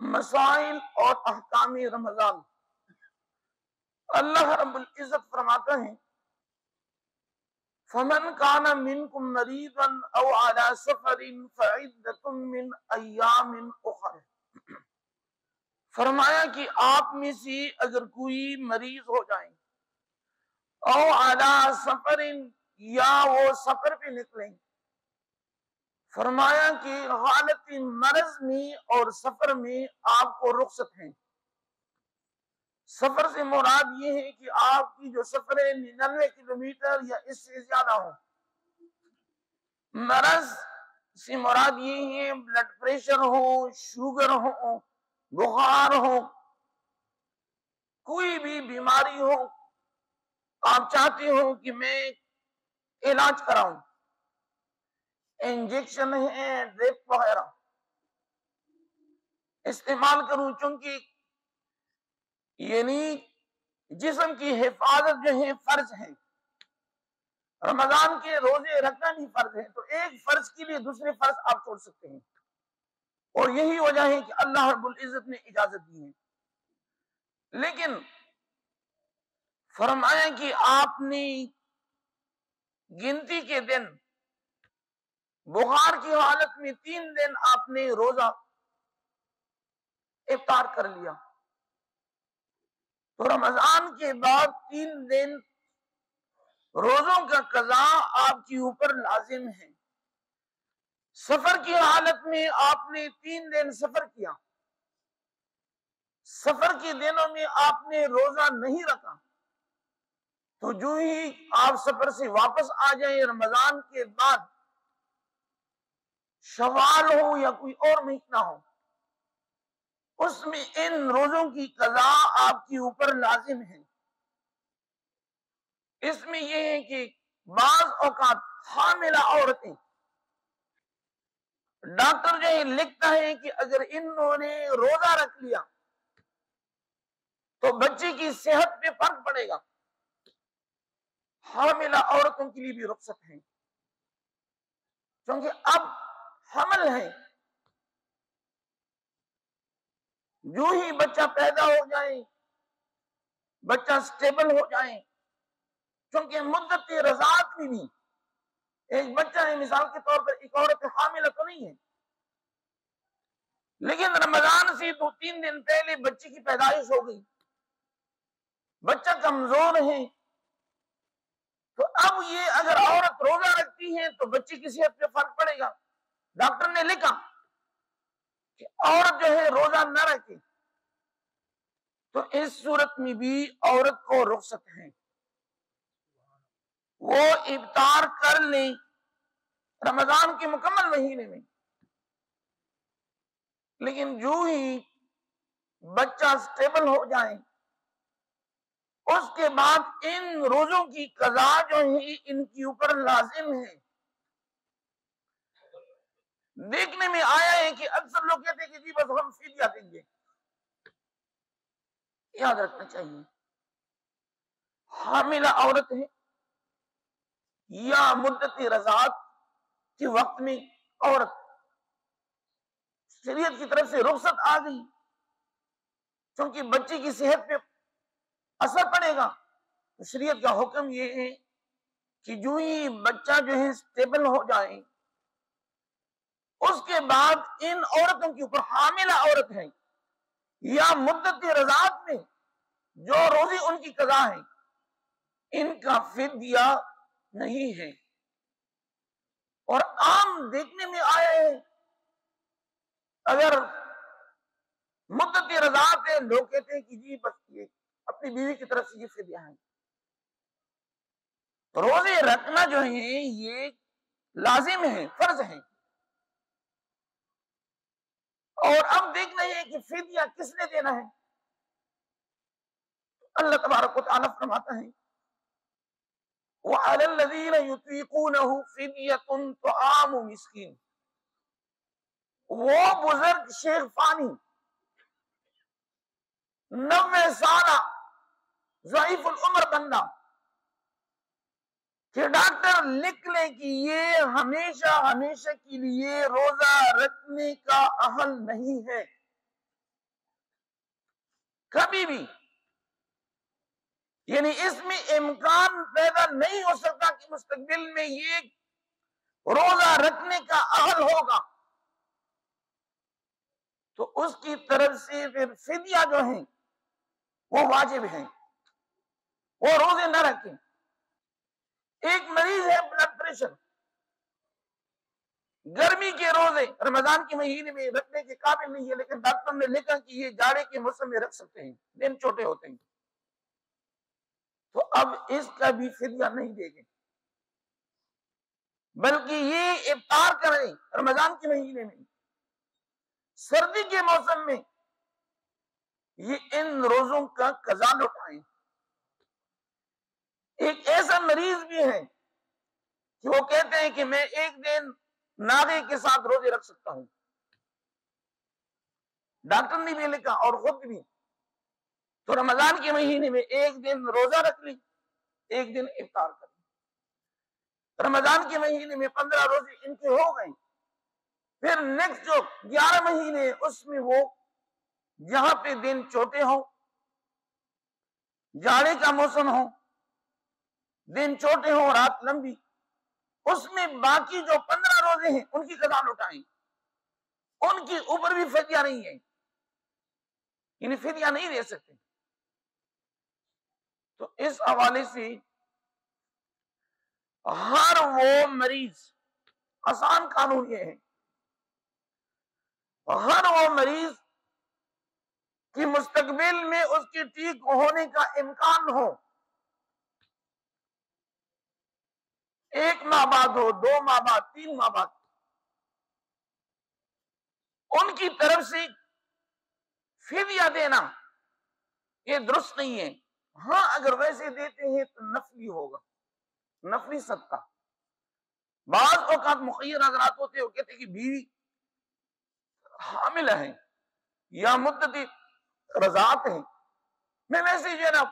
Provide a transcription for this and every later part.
مسائل اور احکام رمضان۔ اللہ رب العزت فرماتا ہے فَمَنْ كَانَ مِنْكُمْ مَرِيضًا أَوْ عَلَى سَفَرٍ فَعِدَّةٌ مِّنْ أَيَّامٍ أُخَرَ۔ فرمایا کہ آپ میں سے اگر کوئی مریض ہو جائیں، او علی سفر، یا وہ سفر پہ نکلیں، فرمایا کہ حالت مرض میں اور سفر میں آپ کو رخصت ہے۔ سفر سے مراد یہ ہے کہ آپ کی جو سفر ہے 99 کلومیٹر یا اس سے زیادہ ہو۔ مرض سے مراد یہ ہے بلڈ پریشر ہو، شوگر ہو، بخار ہو، کوئی بھی بیماری ہو، آپ چاہتے ہو کہ میں علاج کراؤں، انجیکشن ہے، ڈرپ وغیرہ استعمال کروں، چونکہ یعنی جسم کی حفاظت جو ہے فرض ہے، رمضان کے روزے رکھنا بھی فرض ہے، تو ایک فرض کے لیے دوسرے فرض آپ چھوڑ سکتے ہیں، اور یہی وجہ ہے کہ اللہ رب العزت نے اجازت دی ہے۔ لیکن فرمایا کہ آپ نے گنتی کے دن بخار کی حالت میں 3 دن آپ نے روزہ افطار کر لیا، تو رمضان کے بعد 3 دن روزوں کا قضا آپ کے اوپر لازم ہے۔ سفر کی حالت میں آپ نے 3 دن سفر کیا، سفر کے دنوں میں آپ نے روزہ نہیں رکھا، تو جو ہی آپ سفر سے واپس آ جائیں رمضان کے بعد، شوال ہو یا کوئی اور مہینہ ہو، اس میں ان روزوں کی قضا آپ کے اوپر لازم ہے۔ اس میں یہ ہے کہ بعض اوقات حاملہ عورتیں، ڈاکٹر جو ہے لکھتا ہے کہ اگر انہوں نے روزہ رکھ لیا تو بچے کی صحت پہ فرق پڑے گا، حاملہ عورتوں کے لیے بھی رخصت ہے، کیونکہ اب حمل ہے، جو ہی بچہ پیدا ہو جائے، بچہ سٹیبل ہو جائے، کیونکہ مدت رضاعت میں بھی ایک بچہ ہے، مثال کے طور پر ایک عورت حاملہ تو نہیں ہے، لیکن رمضان سے 2-3 دن پہلے بچے کی پیدائش ہو گئی، بچہ کمزور ہے، تو اب یہ اگر عورت روزہ رکھتی ہے تو بچے کی صحت پہ فرق پڑے گا۔ ڈاکٹر نے لکھا کہ عورت جو ہے روزہ نہ رکھے، تو اس صورت میں بھی عورت کو رخصت ہے، وہ افطار کر لیں رمضان کے مکمل مہینے میں، لیکن جو ہی بچہ سٹیبل ہو جائے اس کے بعد ان روزوں کی قضا جو ہے ان کے اوپر لازم ہے۔ دیکھنے میں آیا ہے کہ اکثر لوگ کہتے ہیں کہ جی بس ہم فدیہ دیں گے، یاد رکھنا چاہیے حاملہ عورت ہے یا مدت رضاعت کے وقت میں عورت، شریعت کی طرف سے رخصت آ گئی، کیونکہ بچے کی صحت پہ اثر پڑے گا، تو شریعت کا حکم یہ ہے کہ جو ہی بچہ جو ہے سٹیبل ہو جائے اس کے بعد ان عورتوں کے اوپر، حاملہ عورت ہے یا مدت رضاعت میں جو روزی ان کی قضا ہے، ان کا فدیہ نہیں ہے۔ اور عام دیکھنے میں آیا ہے اگر مدت رضاعت ہے، لوگ کہتے ہیں کہ جی بس یہ اپنی بیوی کی طرف سے یہ فدیہ ہے۔ روزے رکھنا جو ہے یہ لازم ہے، فرض ہے، اور اب دیکھنا ہے کہ فدیہ کس نے دینا ہے۔ اللہ تبارک و تعالیٰ فرماتا ہے وَعَلَى الَّذِينَ يُطِيقُونَهُ فِدْيَةٌ طَعَامُ مِسْكِينٍ، وہ بزرگ شیخ فانی 90 سالہ ضعیف العمر بندہ کہ ڈاکٹر لکھ لے کہ یہ ہمیشہ ہمیشہ کے لیے روزہ رکھنے کا اہل نہیں ہے، کبھی بھی یعنی اس میں امکان پیدا نہیں ہو سکتا کہ مستقبل میں یہ روزہ رکھنے کا اہل ہوگا، تو اس کی طرف سے پھر فدیہ جو ہیں وہ واجب ہیں، وہ روزے نہ رکھیں۔ ایک مریض ہے بلڈ پریشر، گرمی کے روزے رمضان کے مہینے میں رکھنے کے قابل نہیں ہے، لیکن ڈاکٹر نے لکھا کہ یہ جاڑے کے موسم میں رکھ سکتے ہیں، دن چھوٹے ہوتے ہیں، تو اب اس کا بھی فدیہ نہیں دے گے، بلکہ یہ افطار کریں رمضان کے مہینے میں۔ سردی کے موسم میں یہ ان روزوں کا قضا لوٹائیں۔ ایک ایسا مریض بھی ہے کہ وہ کہتے ہیں کہ میں ایک دن ناغے کے ساتھ روزے رکھ سکتا ہوں، ڈاکٹر نے بھی لکھا اور خود بھی، تو رمضان کے مہینے میں ایک دن روزہ رکھ لی، ایک دن افطار کر لی، رمضان کے مہینے میں 15 روزے ان کے ہو گئے، پھر نیکسٹ جو 11 مہینے اس میں وہ جہاں پہ دن چھوٹے ہوں، جاڑے کا موسم ہو، دن چھوٹے ہوں، رات لمبی، اس میں باقی جو 15 روزے ہیں ان کی قضا لوٹائیں، ان کی اوپر بھی فدیہ نہیں ہے، یعنی فدیہ نہیں دے سکتے۔ تو اس حوالے سے ہر وہ مریض، آسان قانون یہ ہے، ہر وہ مریض کہ مستقبل میں اس کے ٹھیک ہونے کا امکان ہو، 1 ماہ بعد ہو، 2 ماہ بعد، 3 ماہ بعد، ان کی طرف سے فدیہ دینا یہ درست نہیں ہے۔ ہاں اگر ویسے دیتے ہیں تو نفلی ہوگا، نفلی صدقہ۔ بعض اوقات مخیر حضرات ہوتے ہیں، وہ کہتے ہیں کہ بیوی حامل ہے یا مدتی رضاعت ہے، میں ویسے جو ہے نا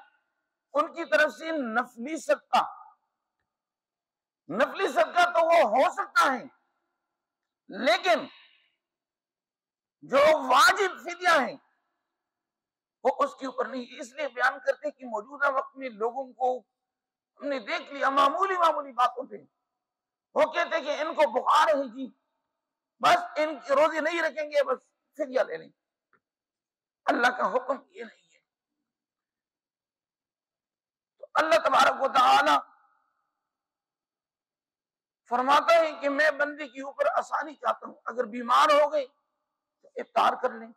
ان کی طرف سے نفلی صدقہ، نفلی صدقہ تو وہ ہو سکتا ہے، لیکن جو واجب فدیہ ہیں وہ اس کے اوپر نہیں۔ اس لیے بیان کرتے کہ موجودہ وقت میں لوگوں کو ہم نے دیکھ لیا معمولی باتوں پہ وہ کہتے کہ ان کو بخار ہے جی، بس ان کے روزے نہیں رکھیں گے، بس فدیہ لے لیں۔ اللہ کا حکم یہ نہیں ہے۔ تو اللہ تبارک و تعالی فرماتا ہے کہ میں بندے کے اوپر آسانی چاہتا ہوں، اگر بیمار ہو گئے تو افطار کر لیں،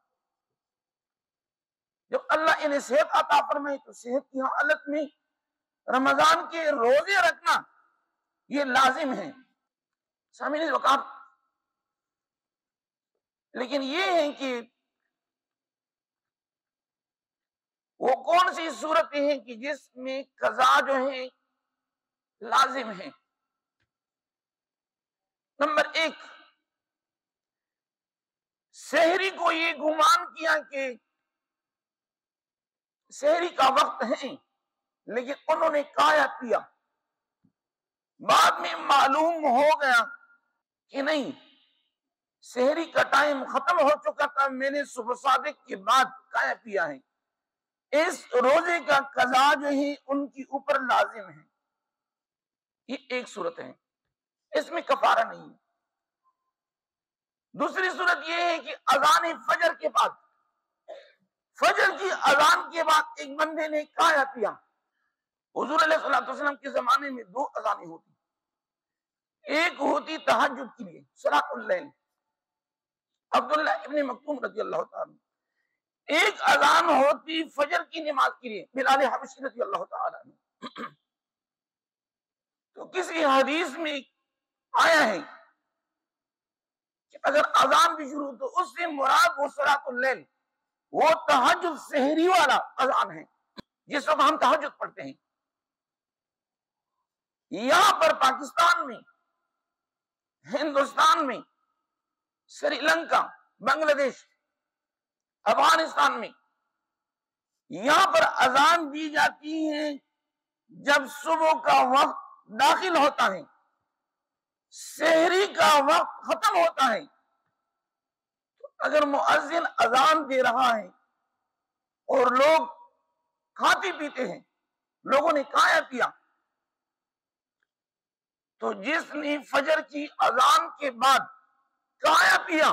جب اللہ انہیں صحت عطا فرمائے تو صحت کی حالت میں رمضان کے روزے رکھنا یہ لازم ہے۔ سامعین وقار، لیکن یہ ہے کہ وہ کون سی صورتیں ہیں کہ جس میں قضا جو ہے لازم ہے؟ نمبر 1، سحری کو یہ گمان کیا کہ سحری کا وقت ہے لیکن انہوں نے کھایا پیا، بعد میں معلوم ہو گیا کہ نہیں سحری کا ٹائم ختم ہو چکا تھا، میں نے صبح صادق کے بعد کھایا پیا ہے، اس روزے کا قضا جو ہے ان کی اوپر لازم ہے۔ یہ ایک صورت ہے، اس میں کفارہ نہیں ہے۔ دوسری صورت یہ ہے کہ اذان فجر کے بعد، فجر کی اذان کے بعد ایک بندے نے کھایا پیا۔ حضور علیہ الصلوۃ والسلام کے زمانے میں 2 اذانیں ہوتی، ایک ہوتی تہجد کے لیے صلاۃ اللیل، عبداللہ ابن مکتوم رضی اللہ تعالی، ایک اذان ہوتی فجر کی نماز کے لیے، بلال حبشی رضی اللہ تعالی عنہ۔ تو کسی حدیث میں آیا ہے کہ اگر اذان بھی شروع تو اس سے مراد وہ صلاۃ اللیل، وہ تہجد سحری والا اذان ہے جس وقت ہم تہجد پڑھتے ہیں۔ یہاں پر پاکستان میں، ہندوستان میں، سری لنکا، بنگلہ دیش، افغانستان میں یہاں پر اذان دی جاتی ہے جب صبح کا وقت داخل ہوتا ہے، سحری کا وقت ختم ہوتا ہے۔ تو اگر مؤذن اذان دے رہا ہے اور لوگ کھاتے پیتے ہیں، لوگوں نے کھایا پیا، تو جس نے فجر کی اذان کے بعد کھایا پیا،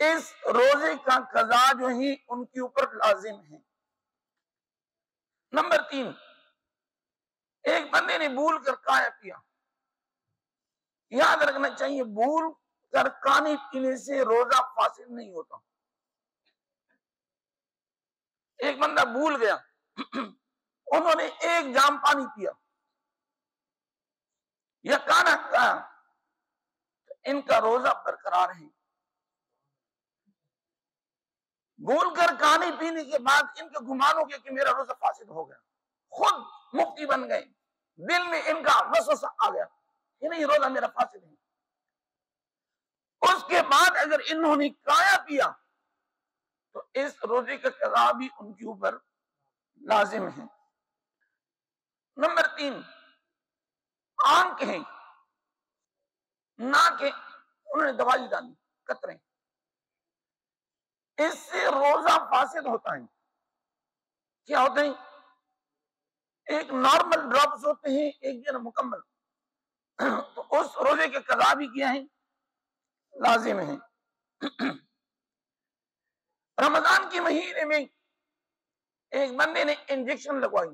اس روزے کا قضا جو ہی ان کے اوپر لازم ہے۔ نمبر 3، ایک بندے نے بھول کر کھایا پیا، یاد رکھنا چاہیے بھول کر کھانے پینے سے روزہ فاسد نہیں ہوتا۔ ایک بندہ بھول گیا، انہوں نے ایک جام پانی پیا یا کھانا کھایا، ان کا روزہ برقرار ہے۔ بھول کر کھانے پینے کے بعد ان کا گمان ہو گیا کہ میرا روزہ فاسد ہو گیا، خود مفتی بن گئے، دل میں ان کا وسوسہ آ گیا کہ نہیں روزہ میرا فاسد ہے۔ اس کے بعد اگر انہوں نے کھایا پیا تو اس روزے کا قضا بھی ان کے اوپر لازم ہے۔ نمبر 3، آنکھ ہے، ناک ہے، انہوں نے دوائی ڈالی قطرے، اس سے روزہ فاسد ہوتا ہے۔ کیا ہوتے ہیں؟ ایک نارمل ڈراپس ہوتے ہیں، ایک جو مکمل، تو اس روزے کے قضا بھی کیا ہے؟ لازم ہے۔ رمضان کے مہینے میں ایک بندے نے انجیکشن لگوائی،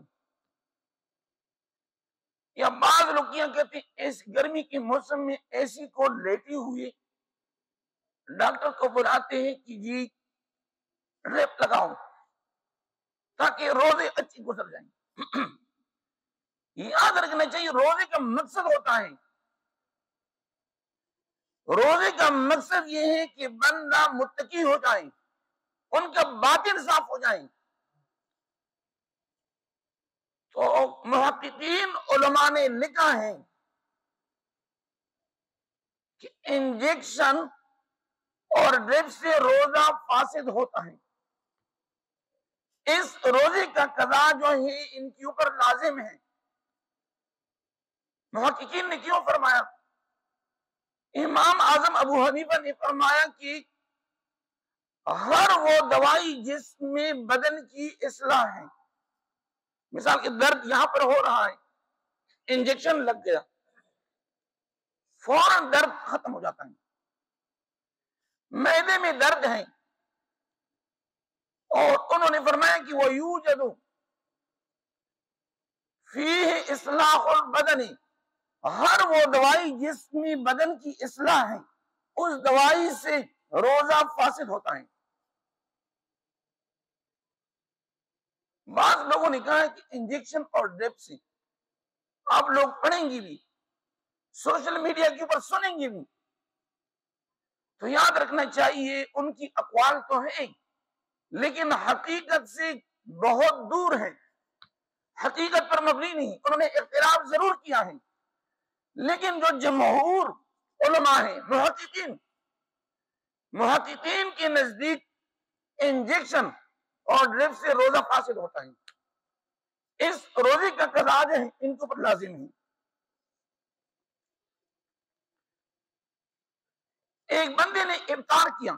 یا بعض لوگ کیا کہتے ہیں اس گرمی کے موسم میں ایسی کو لیٹی ہوئی ڈاکٹر کو بلاتے ہیں کہ جی ڈرپ لگاؤ تاکہ روزے اچھی گزر جائیں۔ یاد رکھنا چاہیے روزے کا مقصد ہوتا ہے، روزے کا مقصد یہ ہے کہ بندہ متقی ہو جائے، ان کا باطن صاف ہو جائے۔ تو محققین علماء نے لکھا ہے کہ انجیکشن اور ڈرپ سے روزہ فاسد ہوتا ہے، اس روزے کا قضا جو ہے ان کے اوپر لازم ہے۔ محققین نے کیوں فرمایا؟ امام اعظم ابو حنیفہ نے فرمایا کہ ہر وہ دوائی جس میں بدن کی اصلاح ہے، مثال کے درد یہاں پر ہو رہا ہے، انجیکشن لگ گیا، فوراً درد ختم ہو جاتا ہے۔ معدے میں درد ہے اور انہوں نے فرمایا کہ وہ یوجد فیہ اصلاح البدن، ہر وہ دوائی جس میں بدن کی اصلاح ہے اس دوائی سے روزہ فاسد ہوتا ہے۔ بعض لوگوں نے کہا ہے کہ انجیکشن اور ڈرپ سے، آپ لوگ پڑھیں گی بھی، سوشل میڈیا کے اوپر سنیں گے بھی، تو یاد رکھنا چاہیے ان کی اقوال تو ہیں لیکن حقیقت سے بہت دور ہے، حقیقت پر مبنی نہیں۔ انہوں نے اختلاف ضرور کیا ہے لیکن جو جمہور علماء ہیں، محققین کے نزدیک انجیکشن اور ڈرپ سے روزہ فاسد ہوتا ہے، اس روزے کا قضا جو ہے ان کے اوپر لازم ہے۔ ایک بندے نے افطار کیا،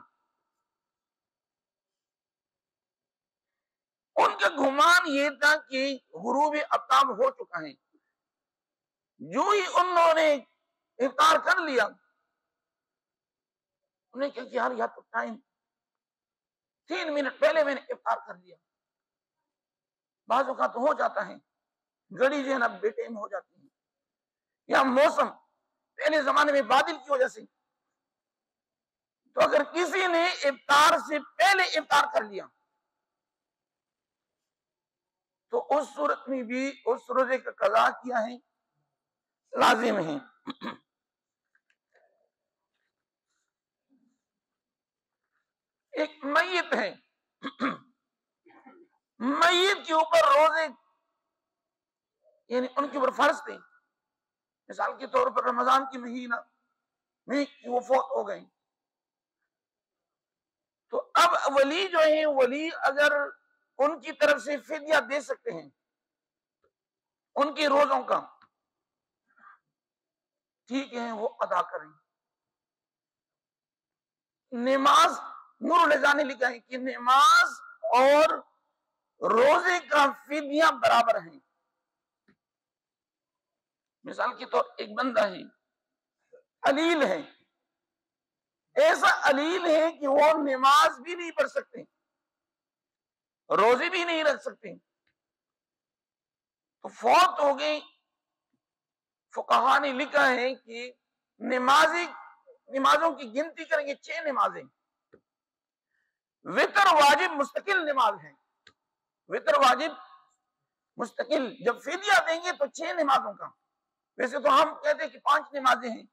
ان کا گمان یہ تھا کہ غروب آفتاب ہو چکا ہے، جو ہی انہوں نے افطار کر لیا، انہیں کہا کہ یار یا تو ٹائم 3 منٹ پہلے میں نے افطار کر لیا۔ بعض اوقات ہو جاتا ہے گھڑی جو ہے نا بے ٹائم ہو جاتی ہے، یا موسم پہلے زمانے میں بادل کی وجہ سے، تو اگر کسی نے افطار سے پہلے افطار کر لیا تو اس صورت میں بھی اس روزے کا قضا کیا ہے؟ لازم ہے۔ ایک میت ہے، میت کے اوپر روزے یعنی ان کے اوپر فرض تھے، مثال کے طور پر رمضان کی مہینہ میں وہ فوت ہو گئے، تو اب ولی جو ہیں، ولی اگر ان کی طرف سے فدیہ دے سکتے ہیں ان کے روزوں کا، ٹھیک ہے وہ ادا کریں۔ نماز نور الہدایہ نے لکھا ہے کہ نماز اور روزے کا فدیہ برابر ہیں۔ مثال کے طور ایک بندہ ہے، علیل ہے، ایسا علیل ہے کہ وہ نماز بھی نہیں پڑھ سکتے، روزے بھی نہیں رکھ سکتے، تو فوت ہو گئی۔ فقہا نے لکھا ہے کہ نمازوں کی گنتی کریں گے 6 نمازیں، وتر واجب مستقل نماز ہے، وتر واجب مستقل، جب فدیہ دیں گے تو 6 نمازوں کا، ویسے تو ہم کہتے ہیں کہ 5 نمازیں ہیں،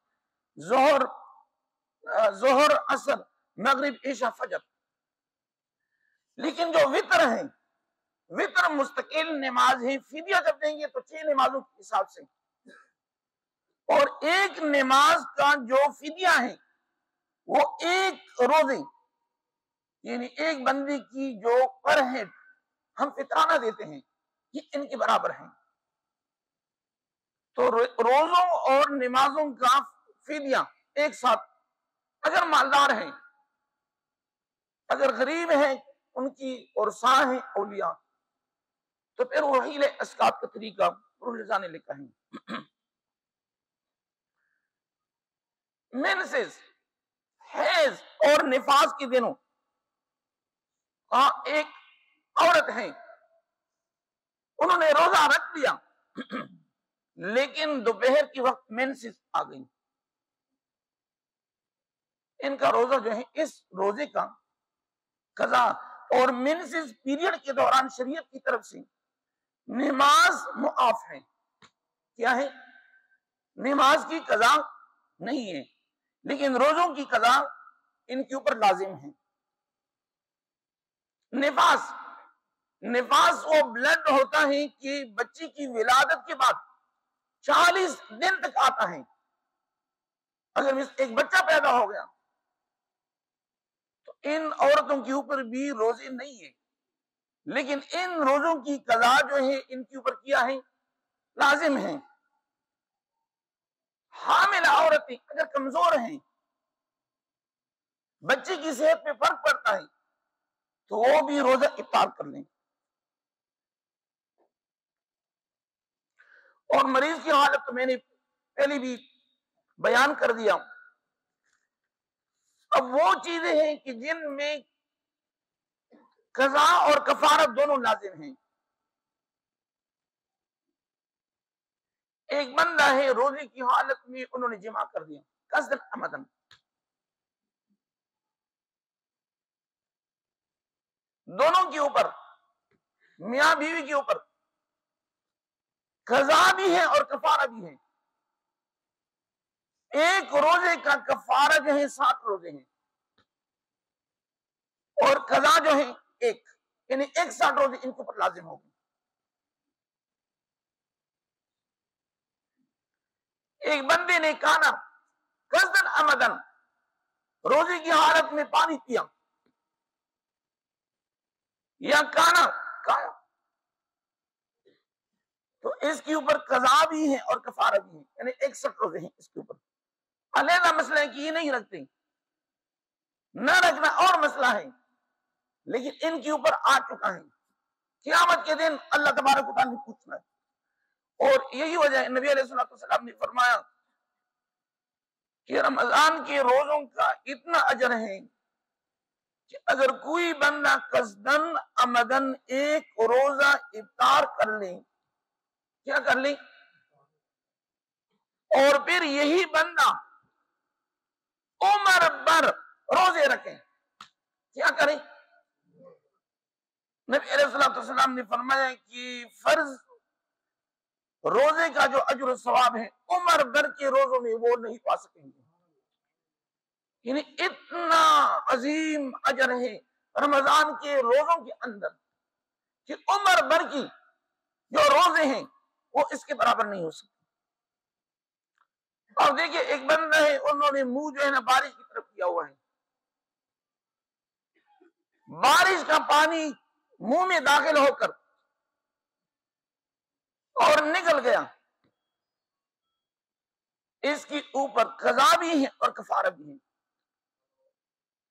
ظہر عصر مغرب عشاء فجر، لیکن جو وتر ہے، وتر مستقل نماز ہے، فدیہ جب دیں گے تو 6 نمازوں کے حساب سے، اور ایک نماز کا جو فدیہ ہے وہ ایک روزے، یعنی ایک بندے کی جو پر ہیڈ ہم فطرانہ دیتے ہیں یہ ان کے برابر ہیں۔ تو روزوں اور نمازوں کا فدیہ ایک ساتھ، اگر مالدار ہیں، اگر غریب ہیں ان کی اور سا ہیں اولیاء، تو پھر وہی اسقاط کا طریقہ رضا نے لکھا ہے۔ منسز، حیض اور نفاس کے دنوں ایک عورت ہے، انہوں نے روزہ رکھ لیا لیکن دوپہر کی وقت منسز آ گئی، ان کا روزہ جو ہے اس روزے کا قضا، اور منسز پیریڈ کے دوران شریعت کی طرف سے نماز معاف ہے، کیا ہے؟ نماز کی قضا نہیں ہے، لیکن روزوں کی قضا ان کے اوپر لازم ہے۔ نفاس وہ بلڈ ہوتا ہے کہ بچی کی ولادت کے بعد 40 دن تک آتا ہے، اگر ایک بچہ پیدا ہو گیا تو ان عورتوں کے اوپر بھی روزے نہیں ہے، لیکن ان روزوں کی قضا جو ہے ان کے اوپر کیا ہے؟ لازم ہے۔ حاملہ عورتیں اگر کمزور ہیں، بچے کی صحت پہ فرق پڑتا ہے، تو وہ بھی روزہ افطار کر لیں، اور مریض کی حالت تو میں نے پہلے بھی بیان کر دیا۔ اب وہ چیزیں ہیں کہ جن میں قضا اور کفارت دونوں لازم ہیں۔ ایک بندہ ہے روزے کی حالت میں انہوں نے جمع کر دیا قصدن عمدن، دونوں کے اوپر، میاں بیوی کے اوپر قضا بھی ہے اور کفارہ بھی ہے۔ ایک روزے کا کفارہ جو ہے 7 روزے ہیں، اور قضا جو ہے ایک، یعنی 61 روزے ان کے اوپر لازم ہوگی۔ ایک بندے نے کانا قصدن عمدن، روزے کی حالت میں پانی پیا یا کانا کھایا، تو اس کے اوپر قضا بھی ہے اور کفارہ بھی ہے، یعنی 61 روزے ہیں اس کے اوپر۔ علیحدہ مسئلہ ہے کہ یہ نہیں رکھتے، نہ رکھنا اور مسئلہ ہے، لیکن ان کے اوپر آ چکا ہے، قیامت کے دن اللہ تبارک و تعالیٰ نے پوچھنا ہے۔ اور یہی وجہ ہے نبی علیہ السلام نے فرمایا کہ رمضان کے روزوں کا اتنا اجر ہے کہ اگر کوئی بندہ قصدن عمدن ایک روزہ افطار کر لے، کیا کر لے، اور پھر یہی بندہ عمر بھر روزے رکھے، کیا کرے؟ نبی علیہ السلام نے فرمایا کہ فرض روزے کا جو اجر و ثواب ہے عمر بھر کے روزوں میں وہ نہیں پا سکیں گے، یعنی اتنا عظیم اجر ہے رمضان کے روزوں کے اندر کہ عمر بھر کی جو روزے ہیں وہ اس کے برابر نہیں ہو سکتے۔ اور دیکھیے ایک بندہ ہے، انہوں نے منہ جو ہے نا بارش کی طرف کیا ہوا ہے، بارش کا پانی منہ میں داخل ہو کر اور نکل گیا، اس کے اوپر قضا بھی ہے اور کفارہ بھی ہے،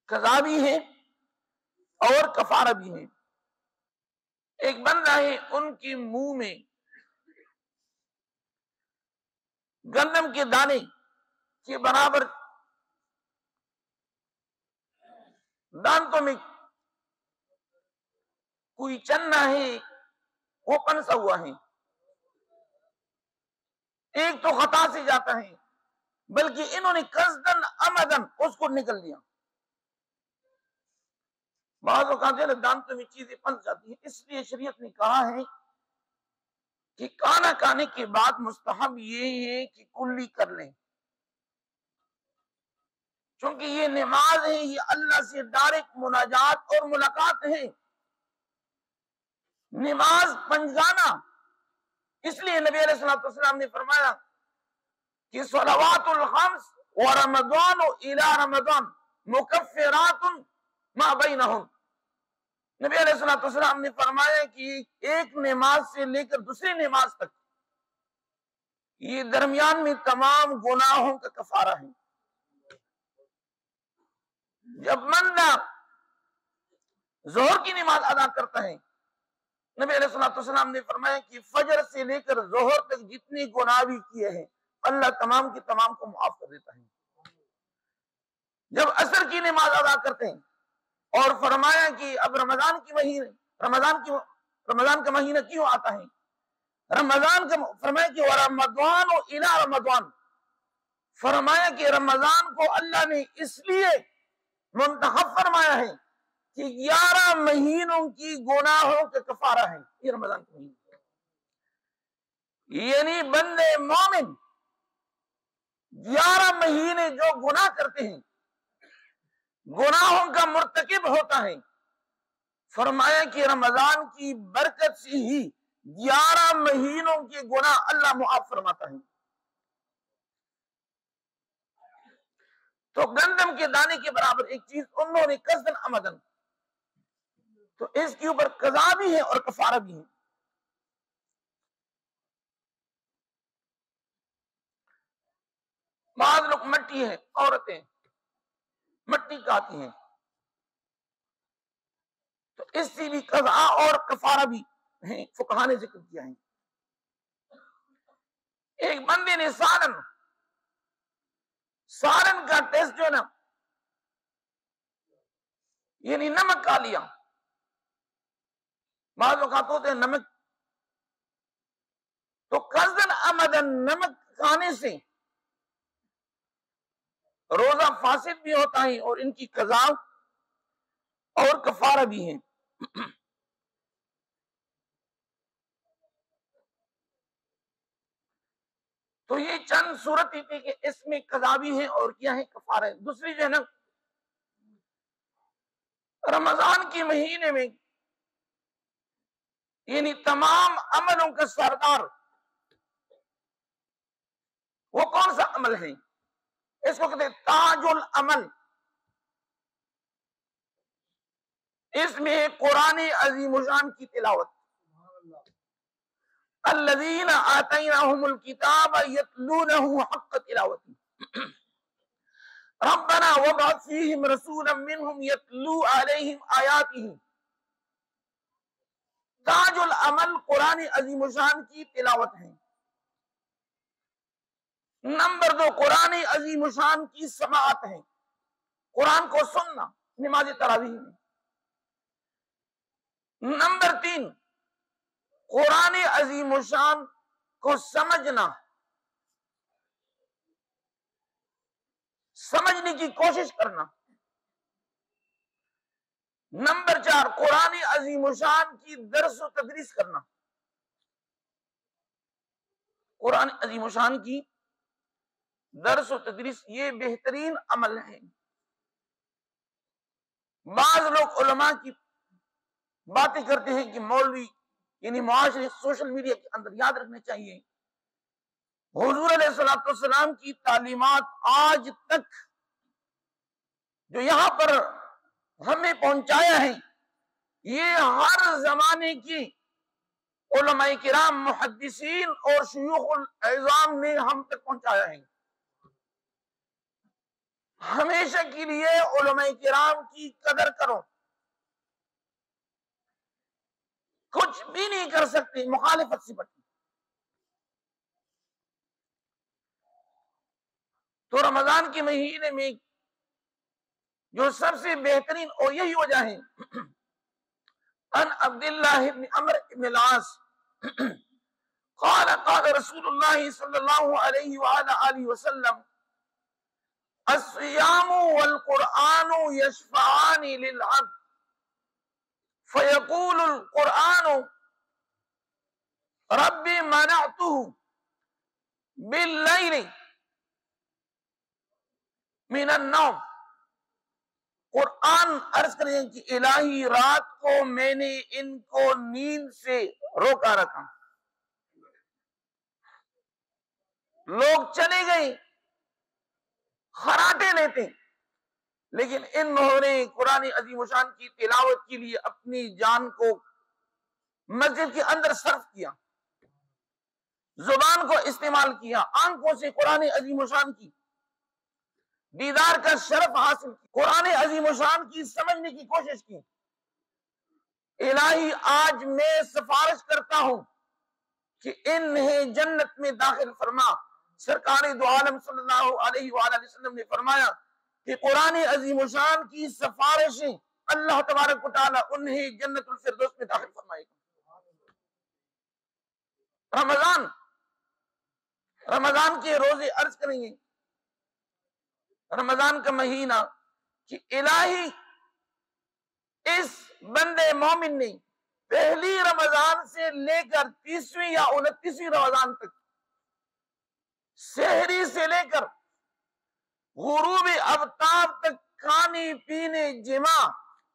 قضا بھی ہے اور کفارہ بھی ہے۔ ایک بندہ ہے، ان کی منہ میں گندم کے دانے کے برابر دانتوں میں کوئی چنا ہے، وہ پنسا ہوا ہے. ایک تو خطا سے جاتا ہے، بلکہ انہوں نے قصدن عمدن اس کو نکل لیا. بعض اوقات جو ہے دانتوں میں چیزیں پنس جاتی ہیں، اس لیے شریعت نے کہا ہے کہ کھانا کھانے کے بعد مستحب یہ ہے کہ کلی کر لیں، چونکہ یہ نماز ہے، یہ اللہ سے ڈائریکٹ مناجات اور ملاقات ہے. نماز پنجگانا، اس لیے نبی علیہ الصلوۃ والسلام نے فرمایا کہ صلوات الخمس ورمضان الى رمضان مکفرات ما بینہم. نبی علیہ الصلوۃ والسلام نے فرمایا کہ ایک نماز سے لے کر دوسری نماز تک یہ درمیان میں تمام گناہوں کا کفارہ ہے. جب بندہ ظہر کی نماز ادا کرتا ہے، نبی علیہ الصلوۃ والسلام نے فرمایا کہ فجر سے لے کر ظہر تک جتنے گناہ بھی کیے ہیں اللہ تمام کی تمام کو معاف کر دیتا ہے. جب عصر کی نماز ادا کرتے ہیں اور فرمایا کہ اب رمضان کا مہینہ کیوں آتا ہے، رمضان کا فرمایا کہ ورمضان الی رمضان، فرمایا کہ رمضان کو اللہ نے اس لیے منتخب فرمایا ہے کہ 11 مہینوں کی گناہوں کا کفارہ ہے. یہ رمضان کا مہینہ، یعنی بندے مومن 11 مہینے جو گناہ کرتے ہیں، گناہوں کا مرتکب ہوتا ہے، فرمایا کہ رمضان کی برکت سے ہی 11 مہینوں کے گناہ اللہ معاف فرماتا ہے. تو گندم کے دانے کے برابر ایک چیز انہوں نے قصدن عمدن، تو اس کے اوپر قضا بھی ہے اور کفارہ بھی ہے. بعض لوگ مٹی ہے، عورتیں مٹی کھاتی ہیں، تو اس سے بھی قضا اور کفارہ بھی ہیں، فقہاء نے ذکر کیا ہے. ایک بندے نے سالن کا ٹیسٹ جو ہے نا، یعنی نمک کھا لیا. بعض اوقات ہوتے ہیں نمک، تو قصدن عمدن نمک کھانے سے روزہ فاسد بھی ہوتا ہے اور ان کی قضا اور کفارہ بھی ہے. تو یہ چند صورت ہی تھی کہ اس میں قضا بھی ہے اور کیا ہے، کفارہ ہے. دوسری جو ہے نا، رمضان کے مہینے میں یعنی تمام عملوں کا سردار وہ کون سا عمل ہے؟ اس کو کہتے ہیں تاج العمل. اس میں قرآن عظیم الشان کی تلاوت. الذین آتیناہم الکتاب یتلونہ حق تلاوتہ ربنا وابعث فیہم رسولا منہم یتلو علیہم آیاتہ. تاج العمل قرآن عظیم الشان کی تلاوت ہے. نمبر 2 قرآن عظیم الشان کی سماعت ہے، قرآن کو سننا نماز تراویح میں. نمبر 3 قرآن عظیم الشان کو سمجھنا، سمجھنے کی کوشش کرنا. نمبر 4 قرآن عظیم الشان کی درس و تدریس کرنا. قرآن عظیم الشان کی درس و تدریس یہ بہترین عمل ہے. بعض لوگ علماء کی باتیں کرتے ہیں کہ مولوی یعنی معاشرے سوشل میڈیا کے اندر، یاد رکھنا چاہیے حضور علیہ الصلوۃ والسلام کی تعلیمات آج تک جو یہاں پر ہمیں پہنچایا ہے، یہ ہر زمانے کی علماء کرام، محدثین اور شیوخ العظام نے ہم تک پہنچایا ہے. ہمیشہ کے لیے علماء کرام کی قدر کرو. کچھ کچھ بھی نہیں کر سکتے مخالفت سے بچیں۔ تو رمضان کے مہینے میں جو سب سے بہترین اور یہی وجہ ہے، ان عبداللہ بن عمرو بن العاص قال قال رسول اللہ صلی اللہ علیہ وآلہ وسلم الصیام والقرآن یشفعان للعبد فیقول القرآن رب منعته باللیل من النوم، قرآن عرض کریں کہ الہی رات کو میں نے ان کو نیند سے روکا رکھا۔ لوگ چلے گئے خراٹے لیتے، لیکن انہوں نے قرآن عظیم الشان کی تلاوت کے لیے اپنی جان کو مسجد کے اندر صرف کیا، زبان کو استعمال کیا، آنکھوں سے قرآن عظیم الشان کی دیدار کا شرف حاصل کی، قرآن عظیم الشان کی سمجھنے کی کوشش کی۔ الہی آج میں سفارش کرتا ہوں کہ انہیں جنت میں داخل فرما۔ سرکار دو عالم صلی اللہ علیہ وآلہ وسلم نے فرمایا کہ قرآن عظیم الشان کی سفارشیں اللہ تبارک و تعالی انہیں جنت الفردوس میں داخل فرمائے گا۔ رمضان کے روزے عرض کریں گے، رمضان کا مہینہ کہ الہی اس بندے مومن نے پہلی رمضان سے لے کر 30ویں یا 29ویں رمضان تک، سحری سے لے کر غروب آفتاب تک، کھانے پینے، جماع،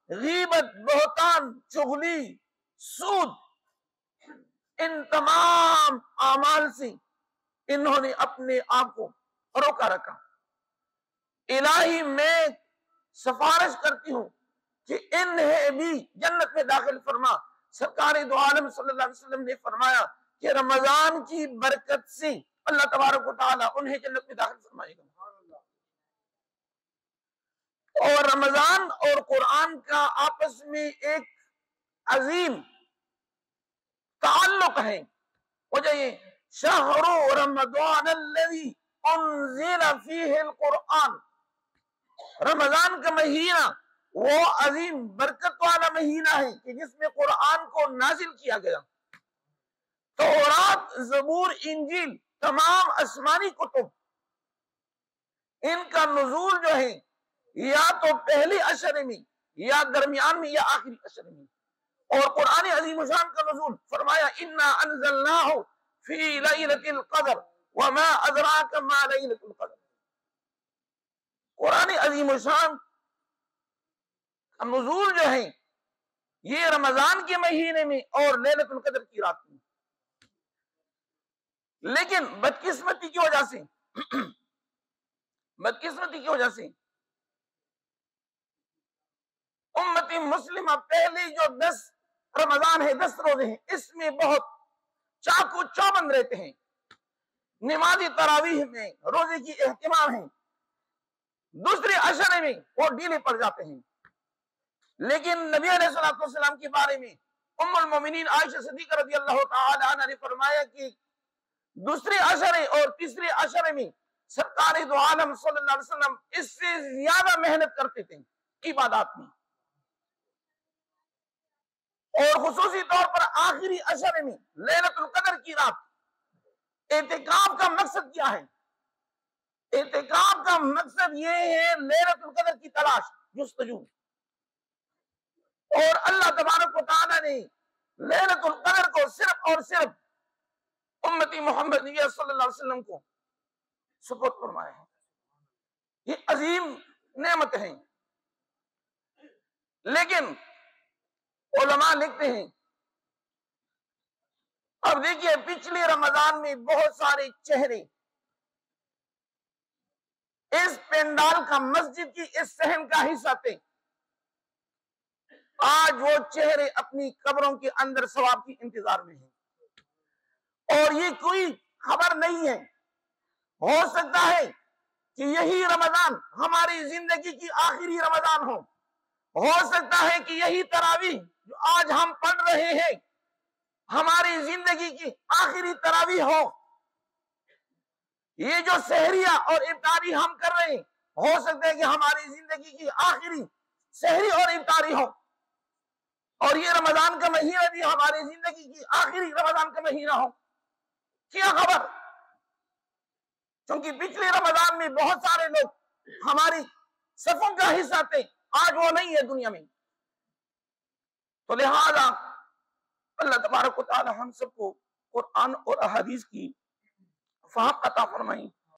غیبت، بہتان، چغلی، سود، ان تمام اعمال سے انہوں نے اپنے آپ کو روکا رکھا۔ الہی میں سفارش کرتی ہوں کہ انہیں بھی جنت میں داخل فرما۔ سرکار دو عالم صلی اللہ علیہ وسلم نے فرمایا کہ رمضان کی برکت سے اللہ تبارک و تعالی انہیں جنت میں داخل فرمائے گا۔ اور رمضان اور قرآن کا آپس میں ایک عظیم تعلق ہے، وجہ یہ شہر رمضان الذی انزل فیہ القرآن، رمضان کا مہینہ وہ عظیم برکت والا مہینہ ہے کہ جس میں قرآن کو نازل کیا گیا۔ تورات، زبور، انجیل، تمام آسمانی کتب، ان کا نزول جو ہے یا تو پہلی عشرے میں یا درمیان میں یا آخری عشرے میں، اور قرآن عظیم الشان کا نزول فرمایا انا انزلناہ فی لیلۃ القدر وما ادراک ما لیلۃ القدر۔ قرآن عظیم الشان کا نزول جو ہے یہ رمضان کے مہینے میں اور لیلۃ القدر کی رات میں، لیکن بدقسمتی کی وجہ سے امت مسلمہ پہلے جو 10 رمضان ہے، 10 روزے ہیں، اس میں بہت چاقو چوبند رہتے ہیں، نماز تراویح میں روزے کی اہتمام ہے، دوسرے عشرے میں وہ ڈھیلے پڑ جاتے ہیں۔ لیکن نبی علیہ الصلوۃ والسلام کے بارے میں ام المومنین عائشہ صدیقہ رضی اللہ تعالی عنہا نے فرمایا کہ دوسرے عشرے اور تیسرے عشرے میں سرکار دو عالم صلی اللہ علیہ وسلم اس سے زیادہ محنت کرتے تھے عبادات میں، اور خصوصی طور پر آخری عشرے میں لیلۃ القدر کی رات۔ اعتکاف کا مقصد کیا ہے؟ اعتکاف کا مقصد یہ ہے لیلۃ القدر کی تلاش، جستجو، اور اللہ تبارک و تعالی نے لیلۃ القدر کو صرف اور صرف امتی محمد صلی اللہ علیہ وسلم کو سپرد فرمایا ہے۔ یہ عظیم نعمت ہے، لیکن علماء لکھتے ہیں، اب دیکھیے پچھلے رمضان میں بہت سارے چہرے اس پینڈال کا، مسجد کی اس صحن کا حصہ تھے، آج وہ چہرے اپنی قبروں کے اندر ثواب کی انتظار میں ہیں، اور یہ کوئی خبر نہیں ہے، ہو سکتا ہے کہ یہی رمضان ہماری زندگی کی آخری رمضان ہو سکتا ہے کہ یہی تراویح جو آج ہم پڑھ رہے ہیں ہماری زندگی کی آخری تراویح ہو. یہ جو سحریہ اور افطاری ہم کر رہے ہیں، ہو سکتا ہے کہ ہماری زندگی کی آخری سحری اور افطاری ہو، اور یہ رمضان کا مہینہ بھی ہماری زندگی کی آخری رمضان کا مہینہ ہو. کیا خبر؟ کیونکہ پچھلے رمضان میں بہت سارے لوگ ہماری صفوں کا حصہ تھے، آج وہ نہیں ہے دنیا میں. تو لہذا اللہ تبارک و تعالی ہم سب کو قرآن اور احادیث کی فہم عطا فرمائیں.